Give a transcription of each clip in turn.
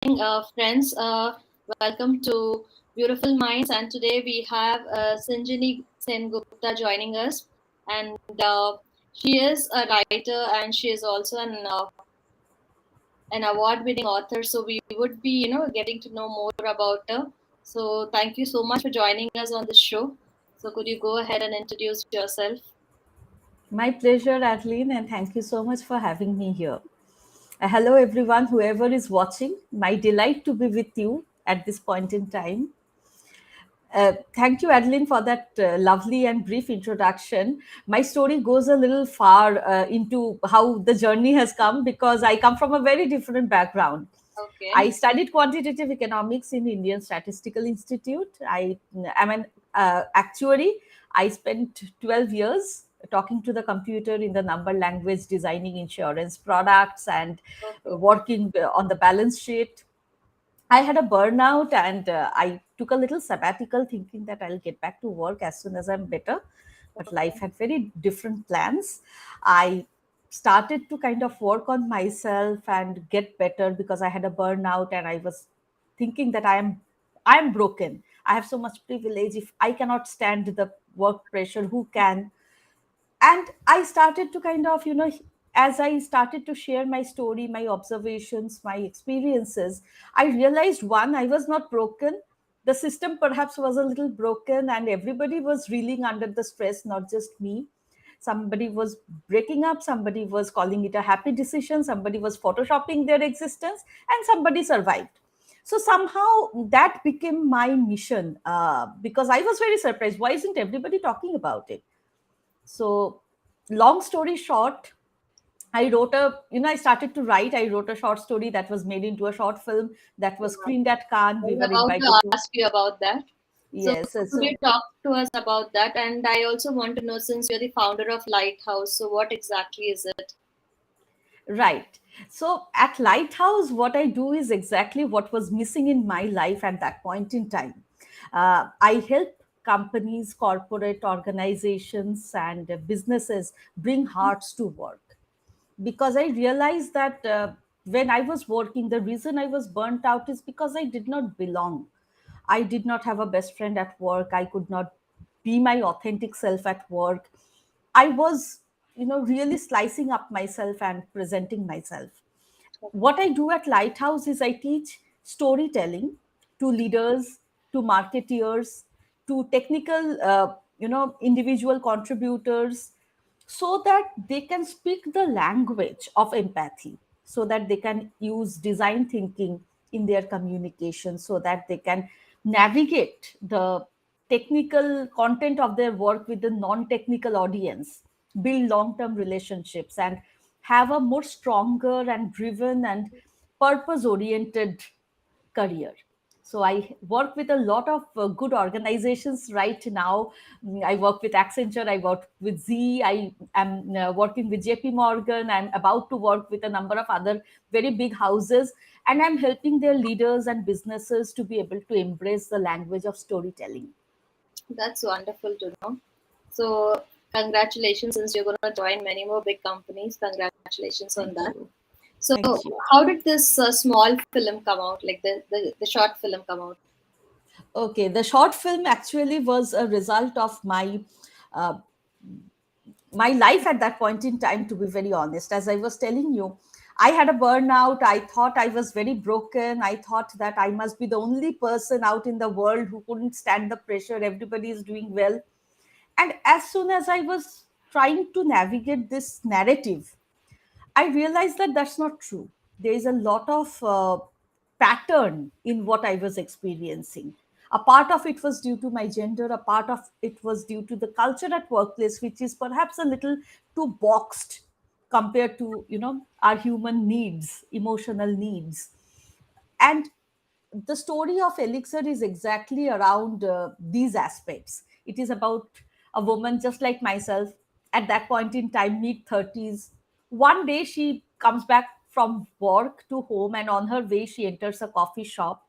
Friends. Welcome to Beautiful Minds. And today we have Sinjini Sengupta joining us. And she is a writer and she is also an award-winning author. So we would be, getting to know more about her. So thank you so much for joining us on this show. So could you go ahead and introduce yourself? My pleasure, Adeline, and thank you so much for having me here. Hello, everyone, whoever is watching. My delight to be with you at this point in time. Thank you, Adeline, for that lovely and brief introduction. My story goes a little far into how the journey has come because I come from a very different background. Okay. I studied quantitative economics in Indian Statistical Institute. I am an actuary. I spent 12 years talking to the computer in the number language, designing insurance products and Okay. working on the balance sheet. I had a burnout and I took a little sabbatical thinking that I'll get back to work as soon as I'm better. But life had very different plans. I started to kind of work on myself and get better because I had a burnout and I was thinking that I'm broken. I have so much privilege. If I cannot stand the work pressure, who can? And I started to kind of as I started to share my story, my observations, my experiences, I realized, one, I was not broken. The system perhaps was a little broken and everybody was reeling under the stress, not just me. Somebody was breaking up, somebody was calling it a happy decision, somebody was photoshopping their existence, and somebody survived. So somehow that became my mission, because I was very surprised, why isn't everybody talking about it? So, long story short, I started to write. I wrote a short story that was made into a short film that was Yeah. screened at Cannes. I We was were about invited to to, ask you about that. So yes. could you So, talk to us about that? And I also want to know, since you're the founder of Lighthouse, so what exactly is it? right. So, at Lighthouse, what I do is exactly what was missing in my life at that point in time. I help companies, corporate organizations, and businesses bring hearts to work, because I realized that when I was working, the reason I was burnt out is because I did not belong. I did not have a best friend at work. I could not be my authentic self at work. I was, really slicing up myself and presenting myself. What I do at Lighthouse is I teach storytelling to leaders, to marketeers, to technical, individual contributors, so that they can speak the language of empathy, so that they can use design thinking in their communication, so that they can navigate the technical content of their work with the non-technical audience, build long-term relationships, and have a more stronger and driven and purpose oriented career. So I work with a lot of good organizations right now. I work with Accenture, I work with Z, I am working with JP Morgan, I'm about to work with a number of other very big houses, and I'm helping their leaders and businesses to be able to embrace the language of storytelling. That's wonderful to know. So congratulations, since you're going to join many more big companies. Congratulations on Thank that. you. So Thank you. how did this small film come out, like the short film come out? Okay, the short film actually was a result of uh, my life at that point in time, to be very honest. As I was telling you, I had a burnout. I thought I was very broken. I thought that I must be the only person out in the world who couldn't stand the pressure. Everybody is doing well. And as soon as I was trying to navigate this narrative, I realized that that's not true. There is a lot of pattern in what I was experiencing. A part of it was due to my gender, a part of it was due to the culture at workplace, which is perhaps a little too boxed compared to, our human needs, emotional needs. And the story of Elixir is exactly around these aspects. It is about a woman just like myself at that point in time, mid 30s. One day she comes back from work to home, and on her way, she enters a coffee shop.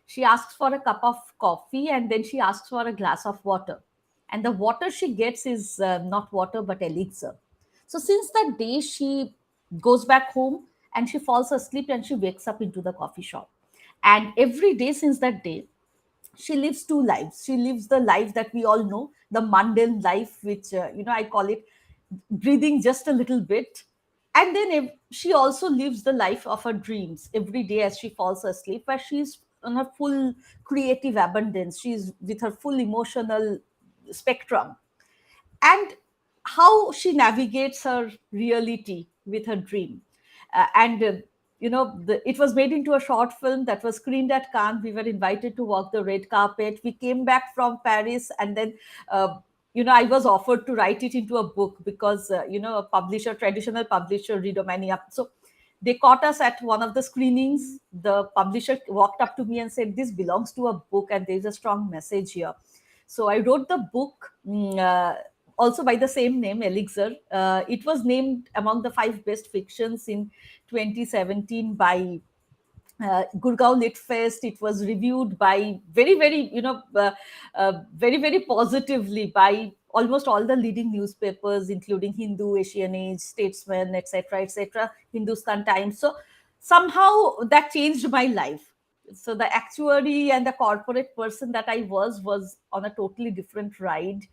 She asks for a cup of coffee and then she asks for a glass of water. And the water she gets is not water but elixir. So, since that day, she goes back home and she falls asleep and she wakes up into the coffee shop. And every day since that day, she lives two lives. She lives the life that we all know, the mundane life, which I call it breathing just a little bit. And then she also lives the life of her dreams every day as she falls asleep, where she's on her full creative abundance. She's with her full emotional spectrum. And how she navigates her reality with her dream. And it was made into a short film that was screened at Cannes. We were invited to walk the red carpet. We came back from Paris, and then I was offered to write it into a book because a publisher, traditional publisher, Readomania. So they caught us at one of the screenings. The publisher walked up to me and said, "This belongs to a book, and there's a strong message here." So I wrote the book, also by the same name, Elixir. It was named among the 5 best fictions in 2017 by Gurgaon Lit Fest. It was reviewed by very, very positively by almost all the leading newspapers, including Hindu, Asian Age, Statesman, etc., etc., Hindustan Times. So somehow that changed my life. So the actuary and the corporate person that I was on a totally different ride.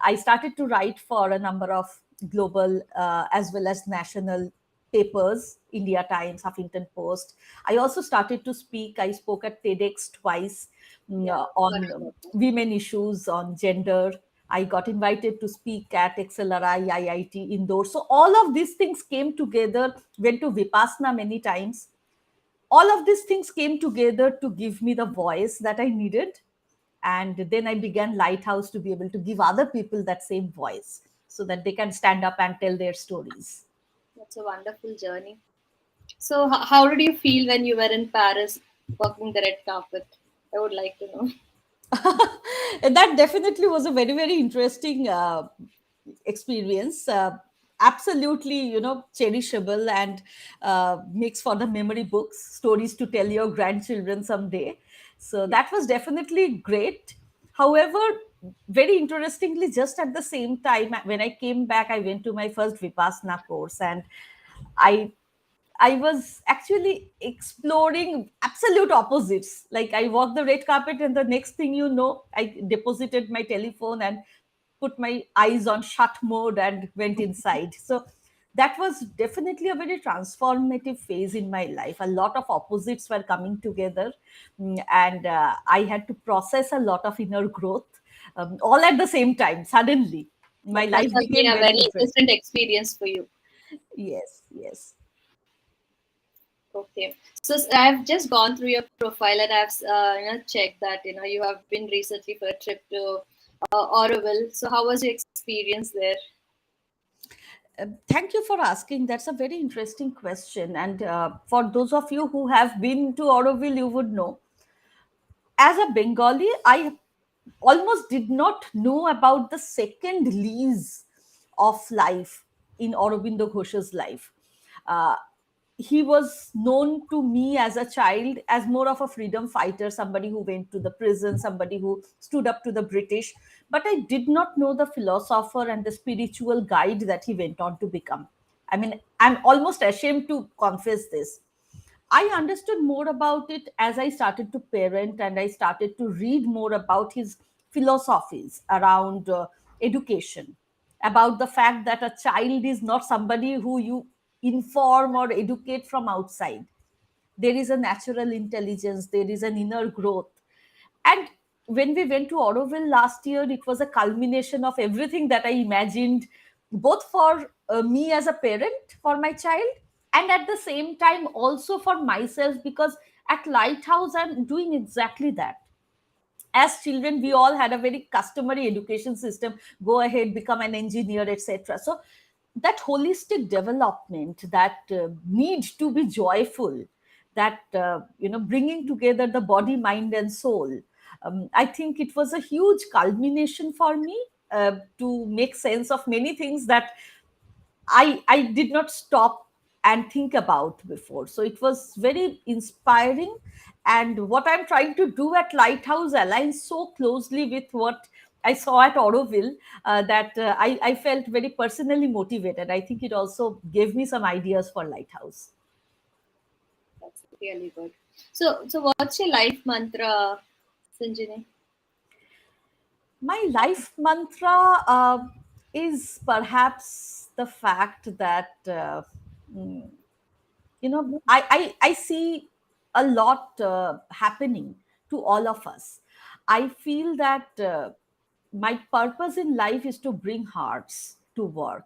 I started to write for a number of global as well as national papers, India Times, Huffington Post. I also started to speak. I spoke at TEDx twice, Yeah, on women issues, on gender. I got invited to speak at XLRI, IIT Indore. So all of these things came together, went to Vipassana many times. All of these things came together to give me the voice that I needed. And then I began Lighthouse to be able to give other people that same voice so that they can stand up and tell their stories. that's a wonderful journey. So, how did you feel when you were in Paris walking the red carpet? I would like to know. That definitely was a very, very interesting experience. Absolutely, cherishable, and makes for the memory books, stories to tell your grandchildren someday. So that was definitely great. However, very interestingly, just at the same time, when I came back, I went to my first Vipassana course, and I I was actually exploring absolute opposites. Like I walked the red carpet, and the next thing you know, I deposited my telephone and put my eyes on shut mode and went inside. So that was definitely a very transformative phase in my life. A lot of opposites were coming together, and I had to process a lot of inner growth, all at the same time. Suddenly, my That must life have been became a very very different. different experience for you. Yes, yes. Okay, so I've just gone through your profile and I've checked that you have been recently for a trip to Autoville. So how was your experience there? Thank you for asking. That's a very interesting question. And for those of you who have been to Auroville, you would know. As a Bengali, I almost did not know about the second lease of life in Aurobindo Ghosh's life. Uh, he was known to me as a child as more of a freedom fighter, somebody who went to the prison, somebody who stood up to the British. But I did not know the philosopher and the spiritual guide that he went on to become. I mean, I'm almost ashamed to confess this. I understood more about it as I started to parent and I started to read more about his philosophies around education, about the fact that a child is not somebody who you inform or educate from outside. There is a natural intelligence, there is an inner growth. And when we went to Auroville last year, it was a culmination of everything that I imagined, both for me as a parent for my child, and at the same time also for myself, because at Lighthouse I'm doing exactly that. As children we all had a very customary education system: go ahead, become an engineer, etc. So that holistic development, that need to be joyful, that bringing together the body, mind and soul, I think it was a huge culmination for me, to make sense of many things that I did not stop and think about before. So it was very inspiring. And what I'm trying to do at Lighthouse aligns so closely with what I saw at Auroville, that I felt very personally motivated. I think it also gave me some ideas for Lighthouse. That's really good. So what's your life mantra, Sinjini? My life mantra is perhaps the fact that mm, I see a lot happening to all of us. I feel that my purpose in life is to bring hearts to work.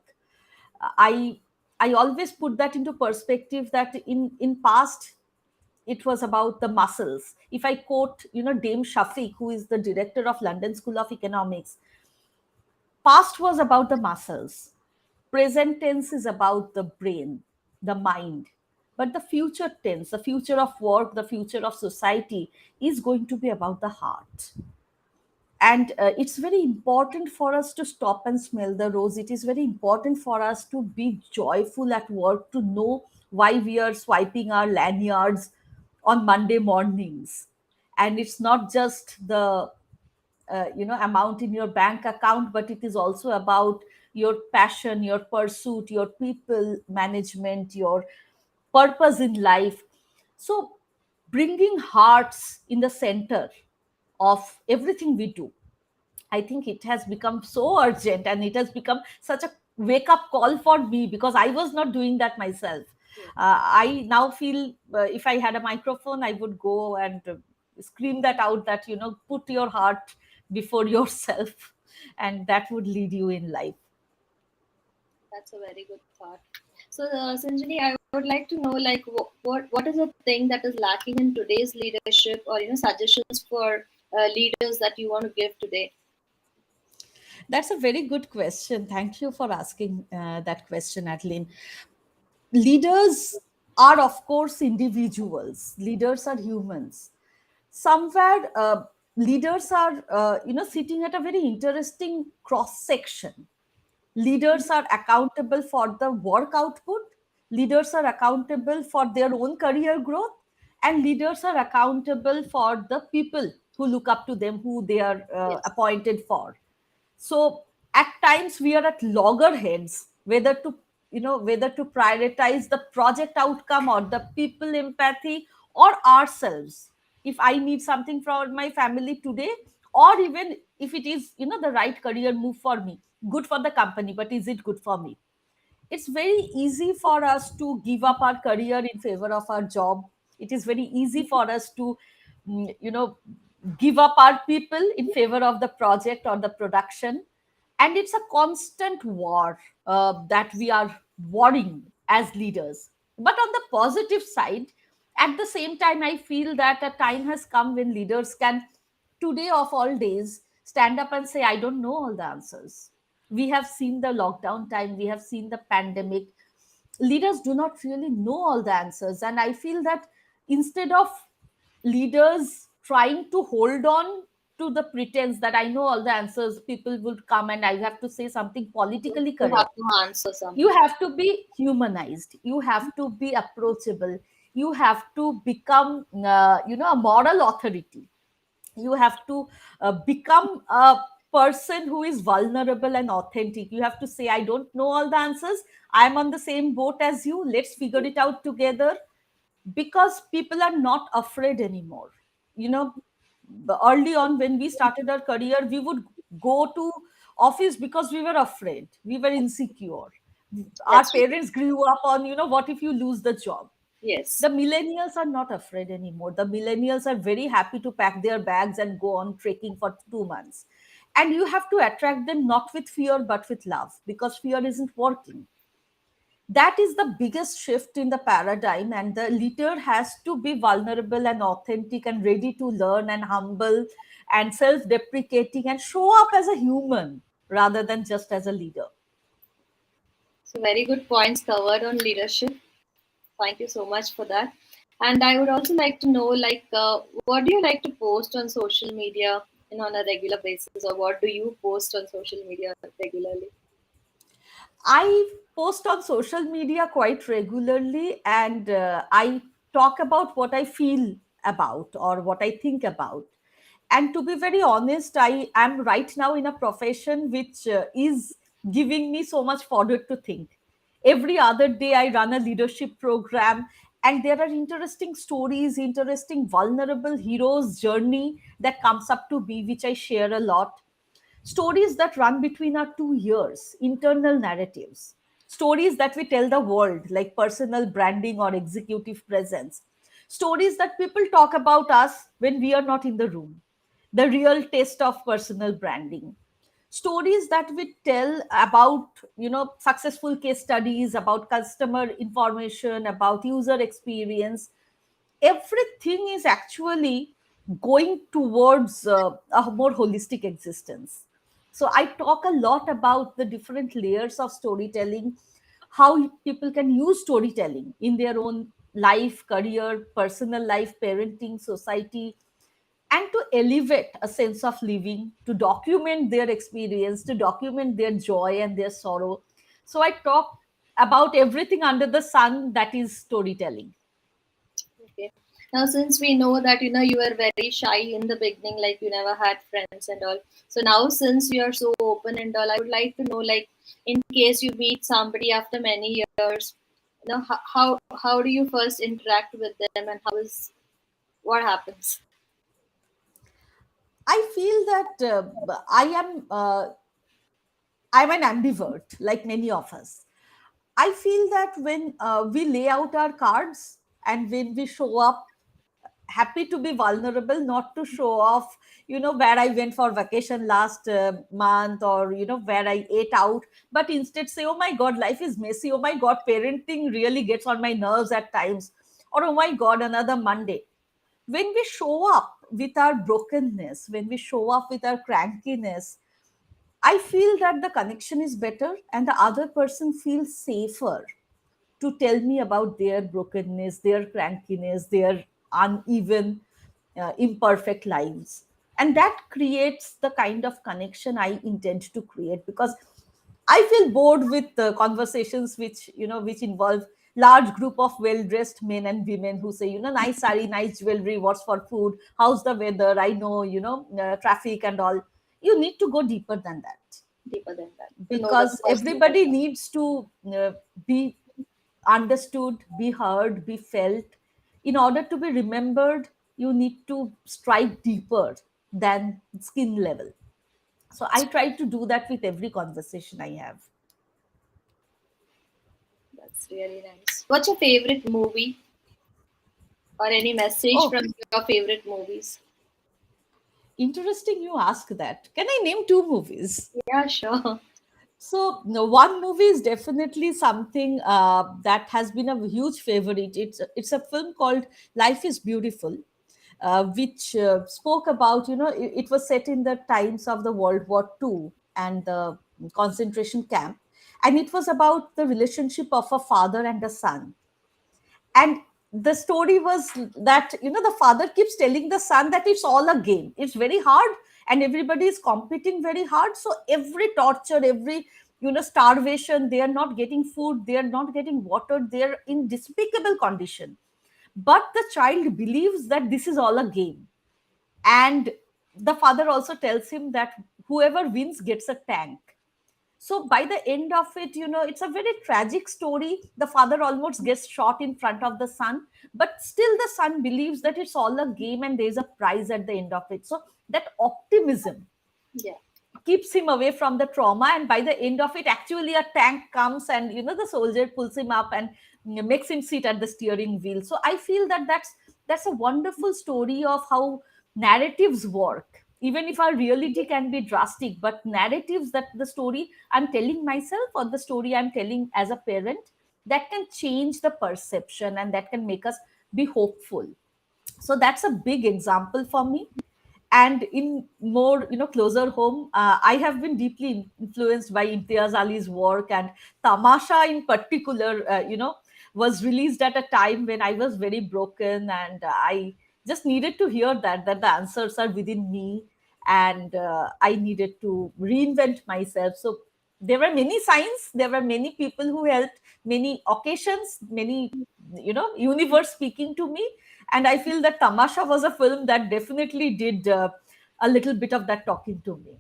I I always put that into perspective that in past it was about the muscles. If I quote, Dame Shafiq, who is the director of London School of Economics, past was about the muscles. Present tense is about the brain, the mind. But the future tense, the future of work, the future of society is going to be about the heart. And it's very important for us to stop and smell the rose. It is very important for us to be joyful at work, to know why we are swiping our lanyards on Monday mornings. And it's not just the amount in your bank account, but it is also about your passion, your pursuit, your people management, your purpose in life. So bringing hearts in the center of everything we do, I think it has become so urgent, and it has become such a wake up call for me, because I was not doing that myself. I now feel if I had a microphone, I would go and scream that out, that, put your heart before yourself, and that would lead you in life. That's a very good thought. So, Sanjani, I would like to know, like, what is the thing that is lacking in today's leadership, or suggestions for leaders that you want to give today? That's a very good question. Thank you for asking that question, Adeline. Leaders are, of course, individuals. Leaders are humans. Somewhere, leaders are, sitting at a very interesting cross section. Leaders are accountable for the work output. Leaders are accountable for their own career growth, and leaders are accountable for the people who look up to them, who they are Yes, appointed for. So at times we are at loggerheads whether to prioritize the project outcome or the people empathy or ourselves. If I need something from my family today, or even if it is the right career move for me, good for the company, but is it good for me? It's very easy for us to give up our career in favor of our job. It is very easy for us to mm, you know give up our people in favor of the project or the production. And it's a constant war that we are warring as leaders. But on the positive side, at the same time, I feel that a time has come when leaders can, today of all days, stand up and say, I don't know all the answers. We have seen the lockdown time, we have seen the pandemic. Leaders do not really know all the answers. And I feel that instead of leaders trying to hold on to the pretense that I know all the answers, people would come and I have to say something politically you have correct. to answer You something. have to be humanized, you have to be approachable, you have to become a moral authority. You have to become a person who is vulnerable and authentic. You have to say, I don't know all the answers, I'm on the same boat as you, let's figure it out together. Because people are not afraid anymore. you know Early on, when we started our career, we would go to office because we were afraid, we were insecure. Our That's true. parents grew up on, what if you lose the job. Yes. The millennials are not afraid anymore. The millennials are very happy to pack their bags and go on trekking for 2 months. And you have to attract them not with fear but with love, because fear isn't working. That is the biggest shift in the paradigm, and the leader has to be vulnerable and authentic and ready to learn and humble and self-deprecating and show up as a human rather than just as a leader. So very good points covered on leadership. Thank you so much for that. And I would also like to know, like, what do you like to post on social media on a regular basis, or what do you post on social media regularly? I post on social media quite regularly, and I talk about what I feel about or what I think about. And to be very honest, I am right now in a profession which is giving me so much fodder to think. Every other day, I run a leadership program, and there are interesting stories, interesting vulnerable heroes journey that comes up to be, which I share a lot. Stories that run between our 2 years, internal narratives, stories that we tell the world, like personal branding or executive presence, stories that people talk about us when we are not in the room, the real taste of personal branding, stories that we tell about, successful case studies, about customer information, about user experience. Everything is actually going towards a more holistic existence. So I talk a lot about the different layers of storytelling, how people can use storytelling in their own life, career, personal life, parenting, society, and to elevate a sense of living, to document their experience, to document their joy and their sorrow. So I talk about everything under the sun that is storytelling. Okay. Now, since we know that you were very shy in the beginning, like you never had friends and all. So now, since you are so open and all, I would like to know, like, in case you meet somebody after many years, how do you first interact with them, and what happens? I feel that I'm an ambivert, like many of us. I feel that when we lay out our cards and when we show up, happy to be vulnerable, not to show off, where I went for vacation last month, or where I ate out, but instead say, oh my God, life is messy. Oh my God, parenting really gets on my nerves at times. Or oh my God, another Monday. When we show up with our brokenness, when we show up with our crankiness, I feel that the connection is better and the other person feels safer to tell me about their brokenness, their crankiness, their uneven, imperfect lives. And that creates the kind of connection I intend to create, because I feel bored with conversations which involve large group of well-dressed men and women who say, nice sari, nice jewelry, what's for food, how's the weather, I know, traffic and all. You need to go deeper than that, Deeper than that, to know the because person everybody better. needs to be understood, be heard, be felt. In order to be remembered, you need to strike deeper than skin level. So I try to do that with every conversation I have. That's really nice. What's your favorite movie, or any message Oh, from your favorite movies? interesting you ask that. Can I name two movies? Yeah, sure. So, no, one movie is definitely something that has been a huge favorite. It's a film called Life is Beautiful, which spoke about, it was set in the times of the World War II and the concentration camp. And it was about the relationship of a father and a son. And the story was that, the father keeps telling the son that it's all a game, it's very hard, and everybody is competing very hard. So every torture, every starvation, they are not getting food, they are not getting water, they're in despicable condition. But the child believes that this is all a game. And the father also tells him that whoever wins gets a tank. So by the end of it, it's a very tragic story. The father almost gets shot in front of the son, but still the son believes that it's all a game and there's a prize at the end of it. So that optimism Yeah. keeps him away from the trauma, and by the end of it, actually a tank comes and the soldier pulls him up and makes him sit at the steering wheel. So I feel that that's a wonderful story of how narratives work, even if our reality can be drastic. But narratives, that the story I'm telling myself or the story I'm telling as a parent, that can change the perception and that can make us be hopeful. So that's a big example for me. And in more closer home, I have been deeply influenced by Imtiaz Ali's work, and Tamasha in particular, was released at a time when I was very broken, and I just needed to hear that the answers are within me, and I needed to reinvent myself. So there were many signs, there were many people who helped, many occasions, many universe speaking to me. And I feel that Tamasha was a film that definitely did a little bit of that talking to me.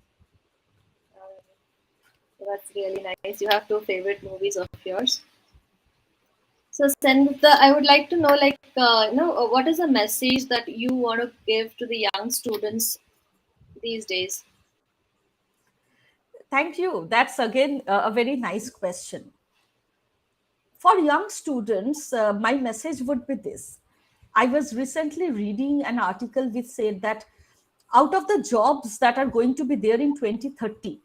That's really nice. You have two favorite movies of yours. So Sengupta, I would like to know, like, what is a message that you want to give to the young students these days? Thank you. That's again a very nice question. For young students, my message would be this. I was recently reading an article which said that out of the jobs that are going to be there in 2030,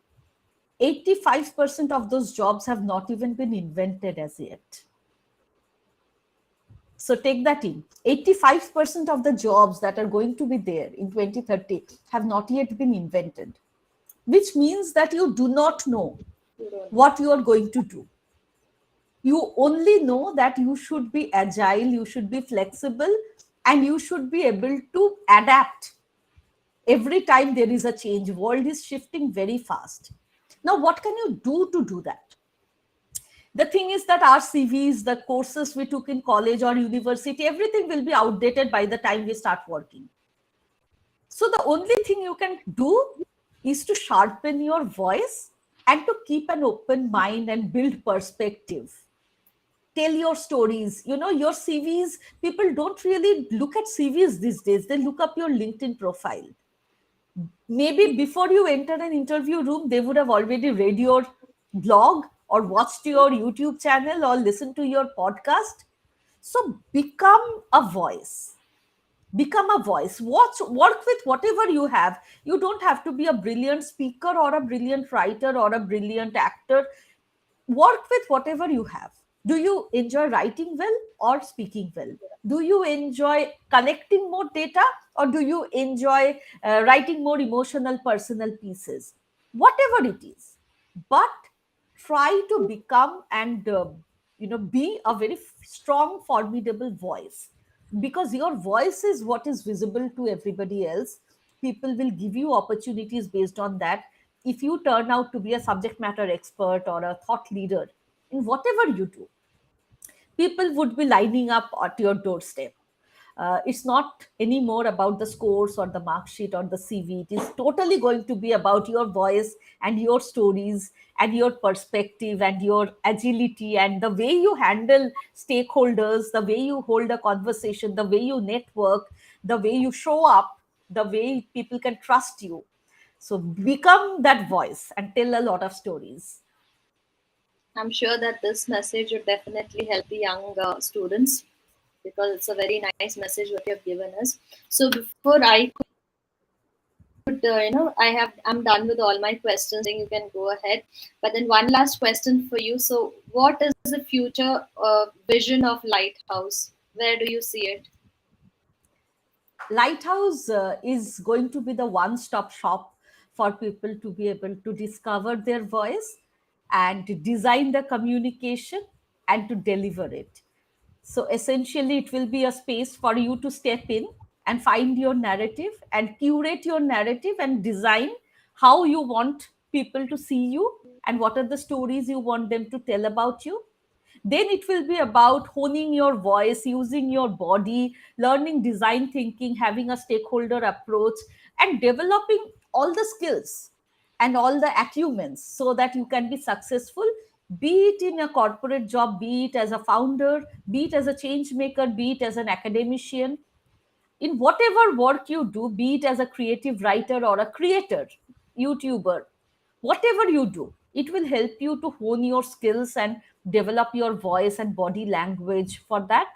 85% of those jobs have not even been invented as yet. So take that in. 85% of the jobs that are going to be there in 2030 have not yet been invented, which means that you do not know You don't know. what you are going to do. You only know that you should be agile, you should be flexible, and you should be able to adapt every time there is a change. World is shifting very fast. Now what can you do to do that? The thing is that our CVs, the courses we took in college or university, everything will be outdated by the time we start working. So the only thing you can do is to sharpen your voice and to keep an open mind and build perspective. Tell your stories. You know, your CVs, people don't really look at CVs these days. They look up your LinkedIn profile. Maybe before you enter an interview room, they would have already read your blog or watched your YouTube channel or listened to your podcast. So become a voice. Become a voice. Work with whatever you have. You don't have to be a brilliant speaker or a brilliant writer or a brilliant actor. Work with whatever you have. Do you enjoy writing well or speaking well? Do you enjoy collecting more data or do you enjoy writing more emotional personal pieces? Whatever it is, but try to become and be a very strong formidable voice, because your voice is what is visible to everybody else. People will give you opportunities based on that. If you turn out to be a subject matter expert or a thought leader in whatever you do, people would be lining up at your doorstep. It's not anymore about the scores or the mark sheet or the CV. It is totally going to be about your voice and your stories and your perspective and your agility and the way you handle stakeholders, the way you hold a conversation, the way you network, the way you show up, the way people can trust you. So become that voice and tell a lot of stories. I'm sure that this message would definitely help the young students, because it's a very nice message what you have given us. So before I could, I'm done with all my questions. And you can go ahead. But then one last question for you. So, what is the future vision of Lighthouse? Where do you see it? Lighthouse is going to be the one stop shop for people to be able to discover their voice and to design the communication and to deliver it. So essentially, it will be a space for you to step in and find your narrative and curate your narrative and design how you want people to see you and what are the stories you want them to tell about you. Then it will be about honing your voice, using your body, learning design thinking, having a stakeholder approach, and developing all the skills and all the acumen so that you can be successful, be it in a corporate job, be it as a founder, be it as a change maker, be it as an academician, in whatever work you do, be it as a creative writer or a creator, YouTuber, whatever you do, it will help you to hone your skills and develop your voice and body language for that.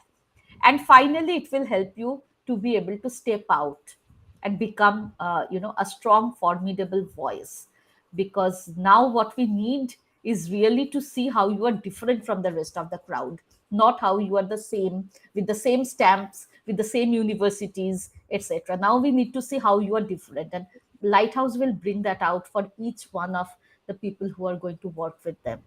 And finally, it will help you to be able to step out and become, a strong, formidable voice. Because now what we need is really to see how you are different from the rest of the crowd, not how you are the same with the same stamps, with the same universities, etc. Now we need to see how you are different, and Lighthouse will bring that out for each one of the people who are going to work with them.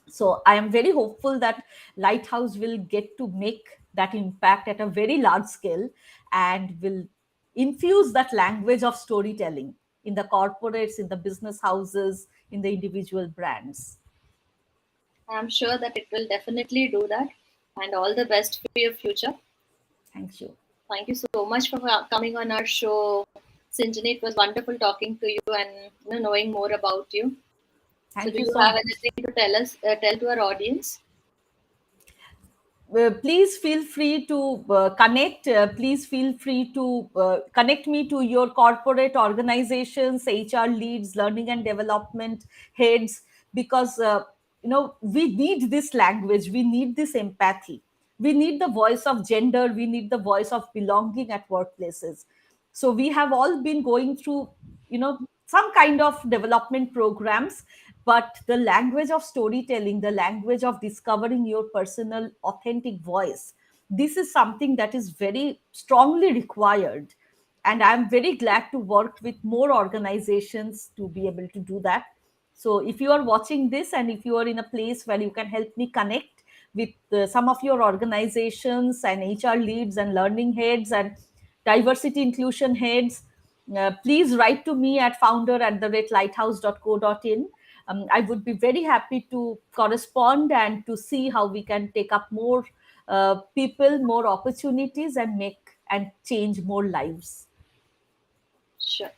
So I am very hopeful that Lighthouse will get to make that impact at a very large scale and will infuse that language of storytelling in the corporates, in the business houses, in the individual brands. I'm sure that it will definitely do that. And all the best for your future. Thank you. Thank you so much for coming on our show, Sinjini. It was wonderful talking to you and knowing more about you. So, Thank do you you so have much. anything to tell to our audience? please feel free to connect. Please feel free to connect me to your corporate organizations, HR leads, learning and development heads, because we need this language, we need this empathy, we need the voice of gender, we need the voice of belonging at workplaces. So we have all been going through some kind of development programs, but the language of storytelling, the language of discovering your personal authentic voice, this is something that is very strongly required. And I'm very glad to work with more organizations to be able to do that. So if you are watching this and if you are in a place where you can help me connect with some of your organizations and HR leads and learning heads and diversity inclusion heads, please write to me at founder@lighthouse.co.in. I would be very happy to correspond and to see how we can take up more people, more opportunities, and make and change more lives. Sure.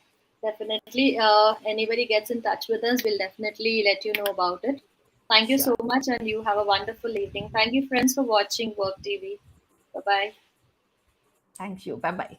Definitely. Anybody gets in touch with us, we'll definitely let you know about it. Thank you so Sure. much, and you have a wonderful evening. Thank you, friends, for watching WurkTV. Bye bye. Thank you. Bye bye.